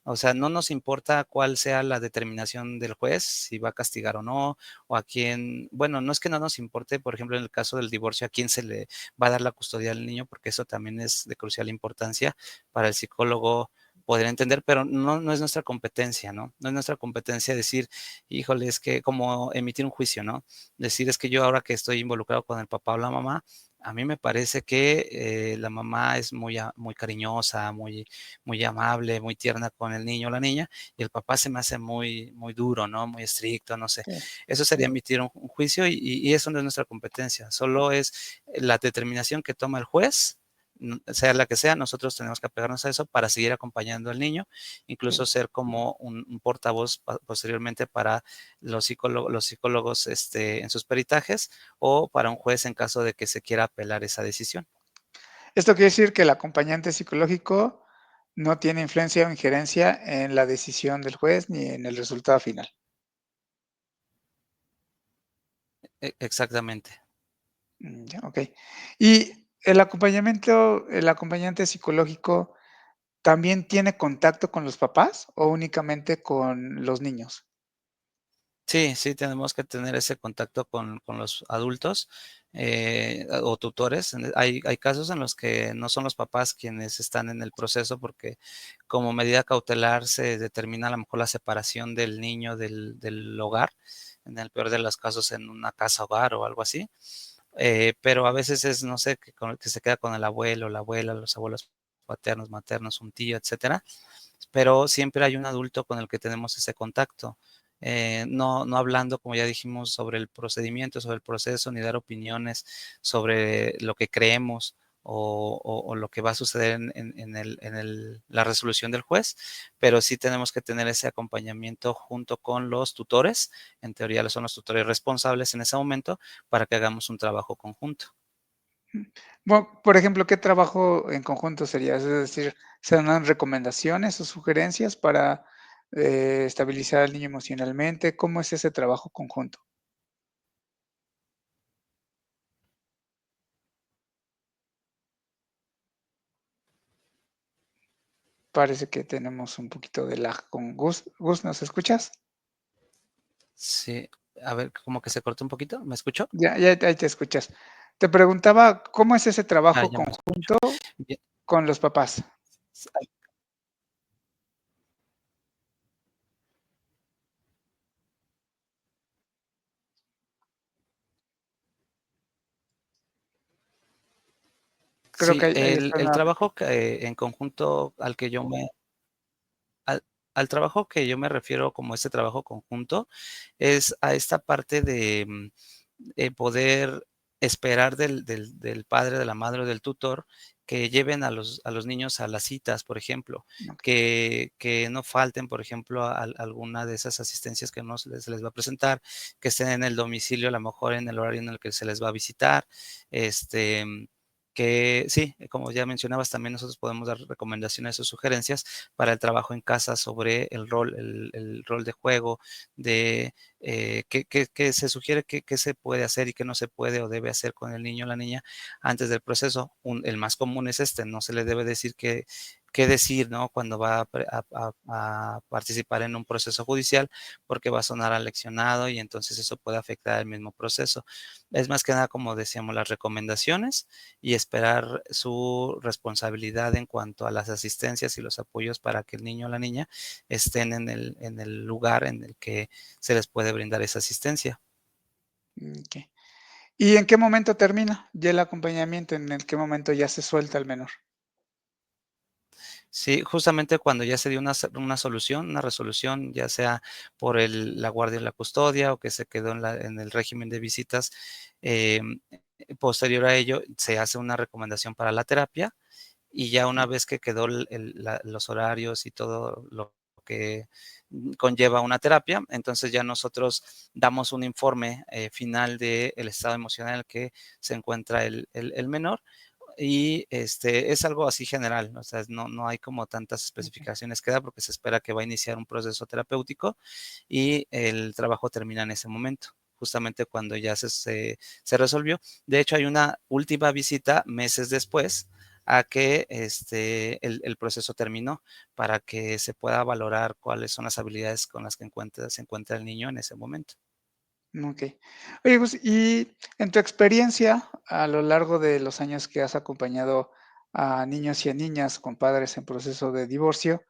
O sea, no nos importa cuál sea la determinación del juez, si va a castigar o no, o a quién, bueno, no es que no nos importe, por ejemplo, en el caso del divorcio, a quién se le va a dar la custodia al niño, porque eso también es de crucial importancia para el psicólogo poder entender, pero no es nuestra competencia, ¿no? No es nuestra competencia decir, híjole, es que como emitir un juicio, ¿no? Decir, es que yo ahora que estoy involucrado con el papá o la mamá, a mí me parece que la mamá es muy cariñosa, muy amable, muy tierna con el niño o la niña, y el papá se me hace muy duro, ¿no? Muy estricto, no sé. Sí. Eso sería emitir un juicio y eso no es nuestra competencia, solo es la determinación que toma el juez sea la que sea, nosotros tenemos que apegarnos a eso para seguir acompañando al niño, incluso ser como un portavoz posteriormente para los psicólogos en sus peritajes o para un juez en caso de que se quiera apelar esa decisión. Esto quiere decir que el acompañante psicológico no tiene influencia o injerencia en la decisión del juez ni en el resultado final. Exactamente. Ya, ok. Y el acompañante psicológico también tiene contacto con los papás o únicamente con los niños. Sí, sí, tenemos que tener ese contacto con los adultos o tutores. Hay casos en los que no son los papás quienes están en el proceso porque como medida cautelar se determina a lo mejor la separación del niño del hogar, en el peor de los casos en una casa hogar o algo así. Pero a veces es, no sé, que se queda con el abuelo, la abuela, los abuelos paternos, maternos, un tío, etcétera, pero siempre hay un adulto con el que tenemos ese contacto. No hablando, como ya dijimos, sobre el procedimiento, sobre el proceso, ni dar opiniones sobre lo que creemos o lo que va a suceder la resolución del juez, pero sí tenemos que tener ese acompañamiento junto con los tutores. En teoría son los tutores responsables en ese momento para que hagamos un trabajo conjunto. Bueno, por ejemplo, ¿qué trabajo en conjunto sería? Es decir, ¿se dan recomendaciones o sugerencias para estabilizar al niño emocionalmente? ¿Cómo es ese trabajo conjunto? Parece que tenemos un poquito de lag con Gus. Gus, ¿nos escuchas? Sí, a ver, como que se cortó un poquito, ¿me escuchó? Ya ahí te escuchas. Te preguntaba, ¿cómo es ese Ah, trabajo ya me escucho. conjunto Bien. con los papás? Creo que Sí, ahí el, está el nuevamente. trabajo en conjunto al trabajo que yo me refiero como este trabajo conjunto es a esta parte de poder esperar del padre, de la madre o del tutor que lleven a los niños a las citas, por ejemplo, Ok. que no falten, por ejemplo, a alguna de esas asistencias que no se les va a presentar, que estén en el domicilio, a lo mejor en el horario en el que se les va a visitar, este, que sí, como ya mencionabas, también nosotros podemos dar recomendaciones o sugerencias para el trabajo en casa sobre el rol de juego, de qué se sugiere, qué se puede hacer y qué no se puede o debe hacer con el niño o la niña antes del proceso. El más común es no se le debe decir qué decir, ¿no? Cuando va a participar en un proceso judicial, porque va a sonar aleccionado y entonces eso puede afectar el mismo proceso. Es más que nada, como decíamos, las recomendaciones y esperar su responsabilidad en cuanto a las asistencias y los apoyos para que el niño o la niña estén en el lugar en el que se les puede brindar esa asistencia. Ok. ¿Y en qué momento termina ya el acompañamiento? ¿En el qué momento ya se suelta al menor? Sí, justamente cuando ya se dio una solución, una resolución, ya sea por la guardia y la custodia o que se quedó en el régimen de visitas, posterior a ello se hace una recomendación para la terapia y ya una vez que quedó los horarios y todo lo que conlleva una terapia, entonces ya nosotros damos un informe final del estado emocional en el que se encuentra el menor y es algo así general, o sea, no hay como tantas especificaciones que da porque se espera que va a iniciar un proceso terapéutico y el trabajo termina en ese momento, justamente cuando ya se resolvió. De hecho, hay una última visita meses después a que el proceso terminó para que se pueda valorar cuáles son las habilidades con las que se encuentra el niño en ese momento. Okey. Oye, Gus, y en tu experiencia, a lo largo de los años que has acompañado a niños y a niñas con padres en proceso de divorcio,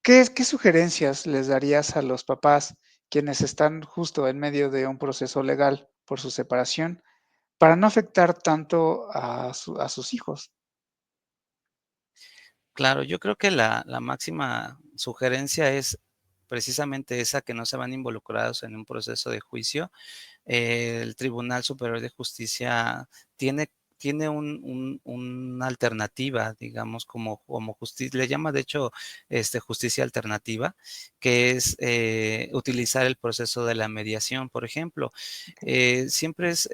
¿qué sugerencias les darías a los papás quienes están justo en medio de un proceso legal por su separación, para no afectar tanto a sus hijos? Claro, yo creo que la máxima sugerencia es precisamente esa, que no se van involucrados en un proceso de juicio. El Tribunal Superior de Justicia tiene tiene una alternativa, digamos, como justicia, le llama de hecho justicia alternativa, que es utilizar el proceso de la mediación, por ejemplo. Siempre es,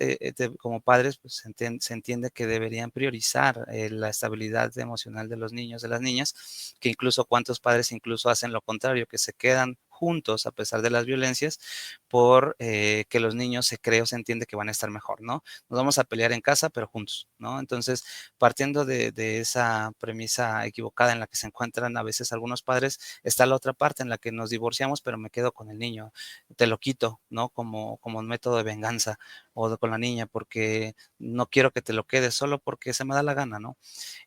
como padres, pues se entiende que deberían priorizar la estabilidad emocional de los niños, de las niñas, que incluso cuántos padres incluso hacen lo contrario, que se quedan juntos a pesar de las violencias por que los niños se cree o se entiende que van a estar mejor, ¿no? Nos vamos a pelear en casa, pero juntos, ¿no? Entonces, partiendo de esa premisa equivocada en la que se encuentran a veces algunos padres, está la otra parte en la que nos divorciamos, pero me quedo con el niño, te lo quito, ¿no? Como un método de venganza con la niña, porque no quiero que te lo quedes solo porque se me da la gana, ¿no?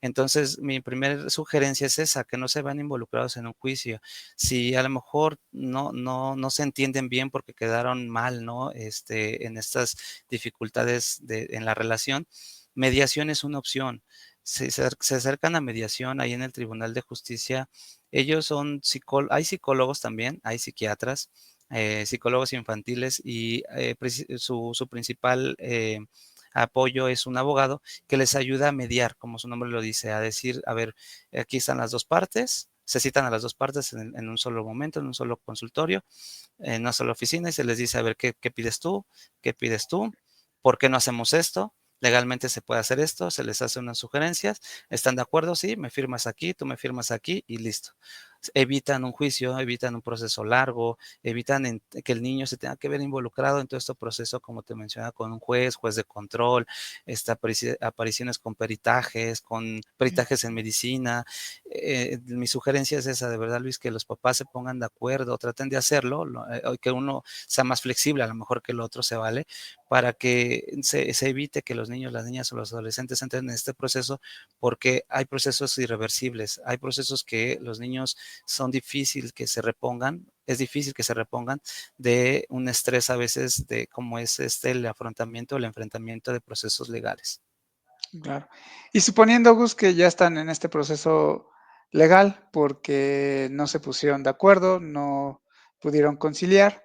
Entonces, mi primera sugerencia es esa, que no se vean involucrados en un juicio. Si a lo mejor no se entienden bien porque quedaron mal, ¿no? En estas dificultades en la relación, mediación es una opción. Se acercan a mediación ahí en el Tribunal de Justicia. Ellos son hay psicólogos también, hay psiquiatras, psicólogos infantiles y su principal apoyo es un abogado que les ayuda a mediar, como su nombre lo dice, a decir, a ver, aquí están las dos partes, se citan a las dos partes en un solo momento, en un solo consultorio, en una sola oficina y se les dice, a ver, ¿qué pides tú? ¿Qué pides tú? ¿Por qué no hacemos esto? Legalmente se puede hacer esto, se les hace unas sugerencias, ¿están de acuerdo? Sí, me firmas aquí, tú me firmas aquí y listo. Evitan un juicio, evitan un proceso largo, evitan que el niño se tenga que ver involucrado en todo este proceso, como te mencionaba, con un juez de control, apariciones con peritajes en medicina. Mi sugerencia es esa, de verdad, Luis, que los papás se pongan de acuerdo, traten de hacerlo, que uno sea más flexible, a lo mejor que el otro se vale, para que se evite que los niños, las niñas o los adolescentes entren en este proceso, porque hay procesos irreversibles, hay procesos que los niños son difíciles que se repongan, es difícil que se repongan de un estrés a veces de cómo es el afrontamiento, el enfrentamiento de procesos legales. Claro. Y suponiendo, Gus, que ya están en este proceso legal porque no se pusieron de acuerdo, no pudieron conciliar,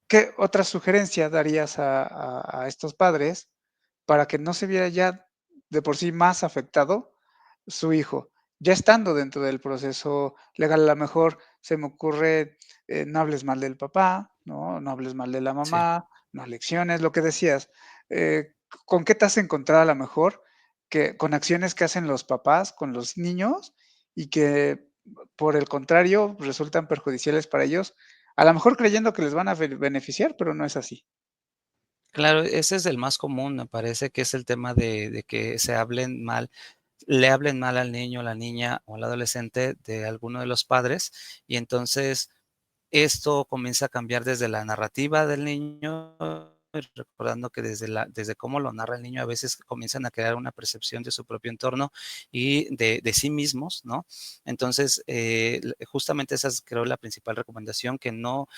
¿qué otra sugerencia darías a estos padres para que no se viera ya de por sí más afectado su hijo? Ya estando dentro del proceso legal, a lo mejor se me ocurre, no hables mal del papá, ¿no? No hables mal de la Sí. mamá, no alecciones, lo que decías. ¿Con qué te has encontrado a lo mejor que con acciones que hacen los papás con los niños y que por el contrario resultan perjudiciales para ellos? A lo mejor creyendo que les van a beneficiar, pero no es así. Claro, ese es el más común, me parece que es el tema de que le hablen mal al niño, a la niña o al adolescente de alguno de los padres, y entonces esto comienza a cambiar desde la narrativa del niño, recordando que desde cómo lo narra el niño a veces comienzan a crear una percepción de su propio entorno y de sí mismos, ¿no? Entonces, justamente esa es, creo, la principal recomendación, que no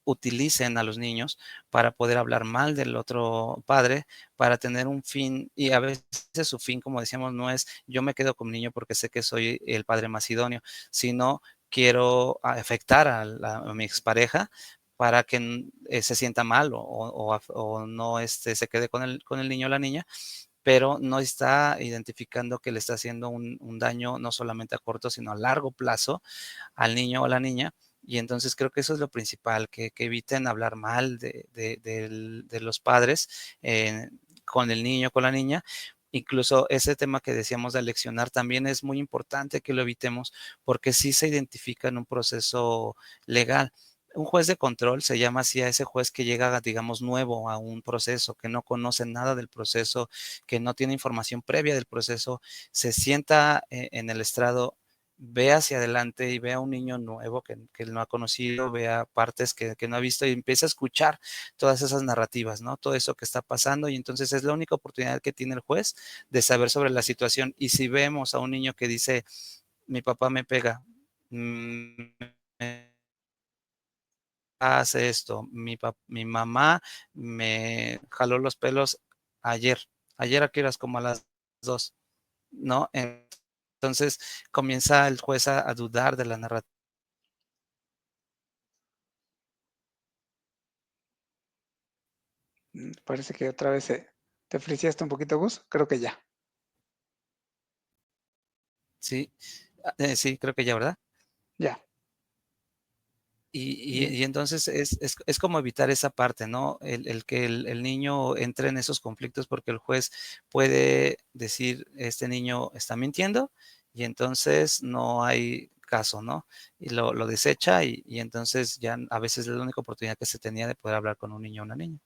utilicen a los niños para poder hablar mal del otro padre, para tener un fin, y a veces su fin, como decíamos, no es yo me quedo con mi niño porque sé que soy el padre más idóneo, sino quiero afectar a mi expareja para que se sienta mal o no se quede con el niño o la niña, pero no está identificando que le está haciendo un daño no solamente a corto, sino a largo plazo al niño o a la niña. Y entonces creo que eso es lo principal, que eviten hablar mal de los padres con el niño, con la niña. Incluso ese tema que decíamos de aleccionar también es muy importante que lo evitemos porque sí se identifica en un proceso legal. Un juez de control se llama así a ese juez que llega, digamos, nuevo a un proceso, que no conoce nada del proceso, que no tiene información previa del proceso, se sienta en el estrado, ve hacia adelante y ve a un niño nuevo que no ha conocido, ve a partes que no ha visto y empieza a escuchar todas esas narrativas, ¿no? Todo eso que está pasando y entonces es la única oportunidad que tiene el juez de saber sobre la situación. Y si vemos a un niño que dice, mi papá me pega, me hace esto, mi mamá me jaló los pelos ayer, ayer a qué horas, como a las 2, ¿no? Entonces comienza el juez a dudar de la narrativa. Parece que otra vez se ¿Te friseaste un poquito, Gus? Creo que ya. Sí, sí, creo que ya, ¿verdad? Ya. Bien. Y entonces es como evitar esa parte, ¿no? El que el niño entre en esos conflictos porque el juez puede decir, este niño está mintiendo y entonces no hay caso, ¿no? Y lo desecha y entonces ya a veces es la única oportunidad que se tenía de poder hablar con un niño o una niña.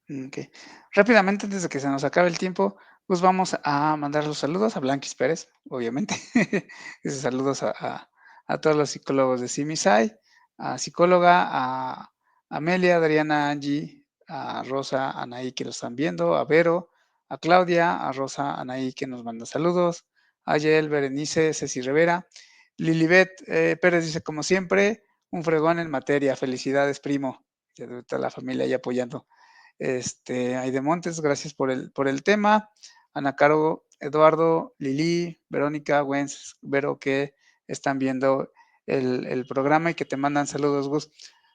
Ok. Rápidamente, antes de que se nos acabe el tiempo, pues vamos a mandar los saludos a Blanquis Pérez, obviamente. Esos saludos a todos los psicólogos de CIMISAI, a psicóloga, a Amelia, Adriana, Angie, a Rosa, Anaí que lo están viendo, a Vero, a Claudia, a Rosa, Anaí que nos manda saludos, a Yael, Berenice, Ceci Rivera, Lilibet Pérez dice, como siempre, un fregón en materia, felicidades, primo. Ya debe estar la familia ahí apoyando. Aide Montes, gracias por el tema. Ana Caro, Eduardo, Lili, Verónica, Wences, Vero, que están viendo el programa y que te mandan saludos, Gus.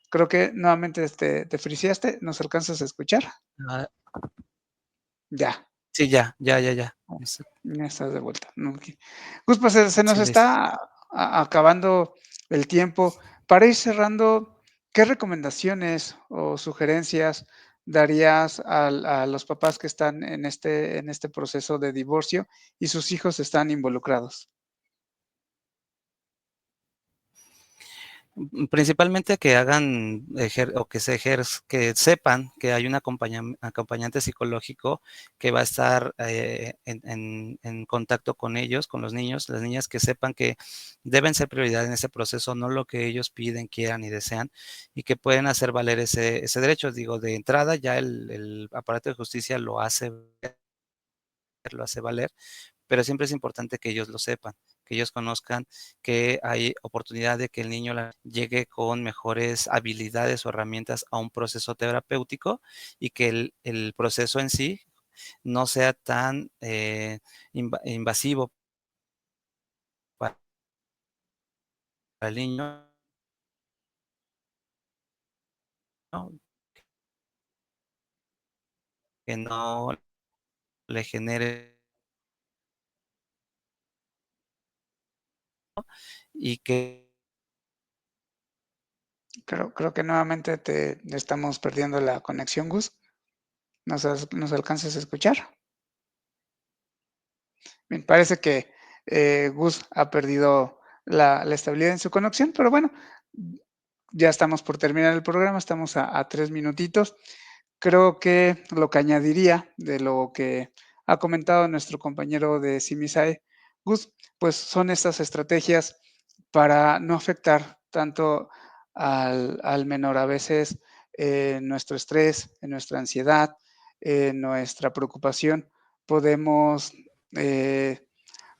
Creo que nuevamente te friseaste, ¿nos alcanzas a escuchar? Ah, Ya, sí, ya. ya estás de vuelta. No, ok. Gus, pues se nos Sí, listo. está acabando el tiempo. Para ir cerrando, ¿qué recomendaciones o sugerencias darías a los papás que están en este proceso de divorcio y sus hijos están involucrados? Principalmente que hagan o que sepan que hay un acompañante psicológico que va a estar en contacto con ellos, con los niños, las niñas, que sepan que deben ser prioridad en ese proceso, no lo que ellos piden, quieran y desean, y que pueden hacer valer ese derecho. Digo, de entrada ya el aparato de justicia lo hace valer, pero siempre es importante que ellos lo sepan, que ellos conozcan que hay oportunidad de que el niño llegue con mejores habilidades o herramientas a un proceso terapéutico y que el proceso en sí no sea tan invasivo para el niño, ¿no? Que no le genere y que Creo que nuevamente te estamos perdiendo la conexión, Gus. ¿Nos alcanzas a escuchar? Me parece que Gus ha perdido la estabilidad en su conexión, pero bueno, ya estamos por terminar el programa, estamos a 3 minutitos. Creo que lo que añadiría de lo que ha comentado nuestro compañero de Simisae, Gus, pues son estas estrategias para no afectar tanto al menor. A veces nuestro estrés, en nuestra ansiedad, nuestra preocupación, podemos eh,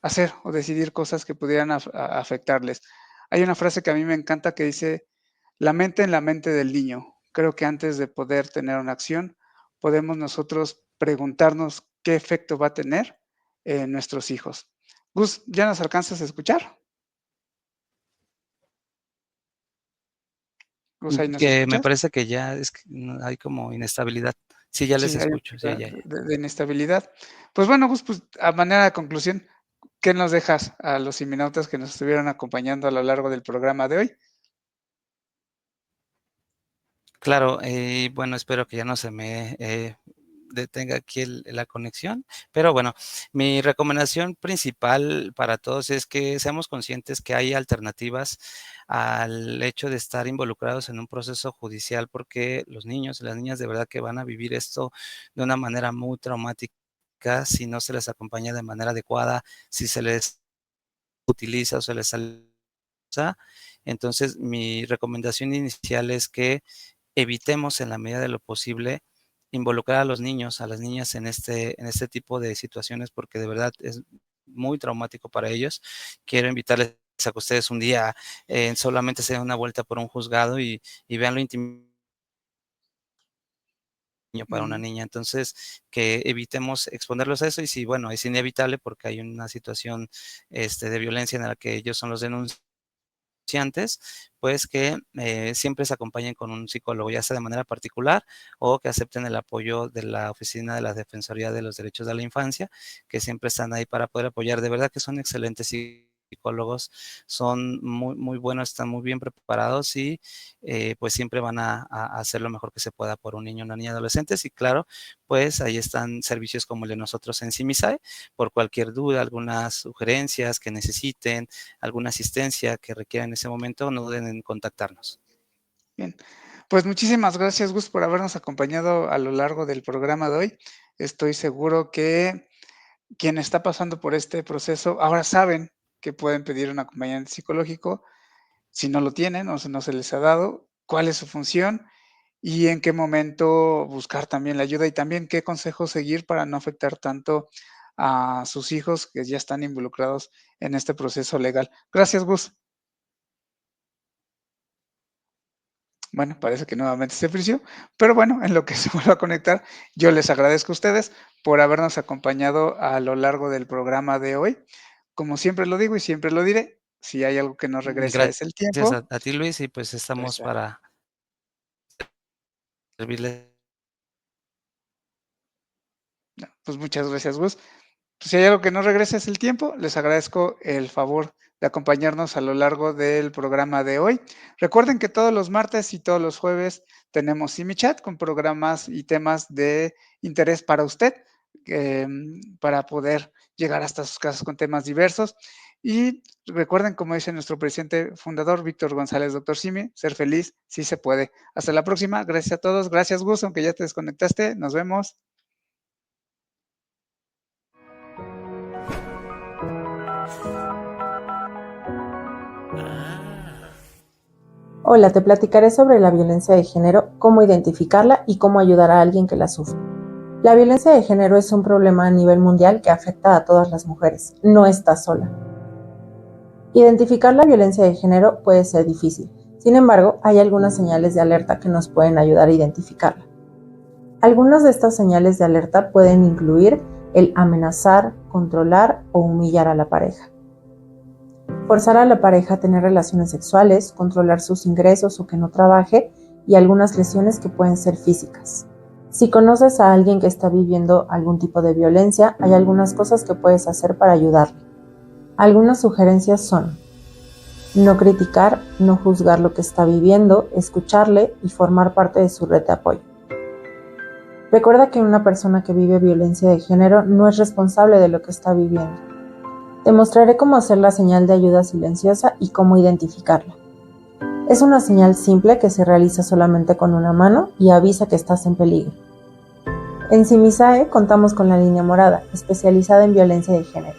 hacer o decidir cosas que pudieran afectarles. Hay una frase que a mí me encanta que dice, la mente en la mente del niño. Creo que antes de poder tener una acción, podemos nosotros preguntarnos qué efecto va a tener en nuestros hijos. Gus, ¿ya nos alcanzas a escuchar? Gus, ¿ahí nos que me escuchas? parece que ya es que hay como inestabilidad. Sí, ya les Sí, hay un escucho, poquito sí, ya. de inestabilidad. Pues bueno, Gus, pues a manera de conclusión, ¿qué nos dejas a los siminautas que nos estuvieron acompañando a lo largo del programa de hoy? Claro, bueno, espero que ya no se me detenga aquí la conexión, pero bueno, mi recomendación principal para todos es que seamos conscientes que hay alternativas al hecho de estar involucrados en un proceso judicial, porque los niños y las niñas de verdad que van a vivir esto de una manera muy traumática si no se les acompaña de manera adecuada, si se les utiliza o se les usa. Entonces, mi recomendación inicial es que evitemos en la medida de lo posible involucrar a los niños, a las niñas en este tipo de situaciones, porque de verdad es muy traumático para ellos. Quiero invitarles a que ustedes un día solamente se den una vuelta por un juzgado y vean lo íntimo para una Mm, niña. Entonces, que evitemos exponerlos a eso y si, bueno, es inevitable porque hay una situación de violencia en la que ellos son los denunciantes pues que siempre se acompañen con un psicólogo, ya sea de manera particular o que acepten el apoyo de la Oficina de la Defensoría de los Derechos de la Infancia, que siempre están ahí para poder apoyar. De verdad que son excelentes psicólogos, son muy buenos, están muy bien preparados y pues siempre van a hacer lo mejor que se pueda por un niño, una niña, adolescentes. Y claro, pues ahí están servicios como el de nosotros en Simisae, por cualquier duda, algunas sugerencias que necesiten, alguna asistencia que requieran en ese momento, no duden en contactarnos. Bien, pues muchísimas gracias, Gus, por habernos acompañado a lo largo del programa de hoy. Estoy seguro que quien está pasando por este proceso ahora saben que pueden pedir un acompañante psicológico si no lo tienen o si no se les ha dado, cuál es su función y en qué momento buscar también la ayuda y también qué consejos seguir para no afectar tanto a sus hijos que ya están involucrados en este proceso legal. Gracias, Gus. Bueno, parece que nuevamente se frició, pero bueno, en lo que se vuelva a conectar, yo les agradezco a ustedes por habernos acompañado a lo largo del programa de hoy. Como siempre lo digo y siempre lo diré, si hay algo que nos regresa es el Gracias tiempo. a ti, Luis, y pues estamos Resta. para servirles. No, pues muchas gracias, Gus. Pues si hay algo que no regresa es el tiempo, les agradezco el favor de acompañarnos a lo largo del programa de hoy. Recuerden que todos los martes y todos los jueves tenemos SimiChat con programas y temas de interés para usted, para poder llegar hasta sus casas con temas diversos. Y recuerden, como dice nuestro presidente fundador, Víctor González, doctor Simi, ser feliz sí se puede. Hasta la próxima. Gracias a todos. Gracias, Gus, aunque ya te desconectaste. Nos vemos. Hola, te platicaré sobre la violencia de género, cómo identificarla y cómo ayudar a alguien que la sufre. La violencia de género es un problema a nivel mundial que afecta a todas las mujeres. No estás sola. Identificar la violencia de género puede ser difícil. Sin embargo, hay algunas señales de alerta que nos pueden ayudar a identificarla. Algunas de estas señales de alerta pueden incluir el amenazar, controlar o humillar a la pareja. Forzar a la pareja a tener relaciones sexuales, controlar sus ingresos o que no trabaje y algunas lesiones que pueden ser físicas. Si conoces a alguien que está viviendo algún tipo de violencia, hay algunas cosas que puedes hacer para ayudarle. Algunas sugerencias son: no criticar, no juzgar lo que está viviendo, escucharle y formar parte de su red de apoyo. Recuerda que una persona que vive violencia de género no es responsable de lo que está viviendo. Te mostraré cómo hacer la señal de ayuda silenciosa y cómo identificarla. Es una señal simple que se realiza solamente con una mano y avisa que estás en peligro. En Simisae contamos con la línea morada, especializada en violencia de género.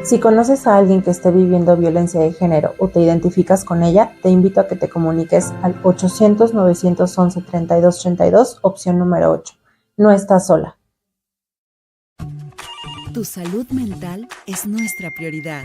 Si conoces a alguien que esté viviendo violencia de género o te identificas con ella, te invito a que te comuniques al 800-911-3232, opción número 8. No estás sola. Tu salud mental es nuestra prioridad.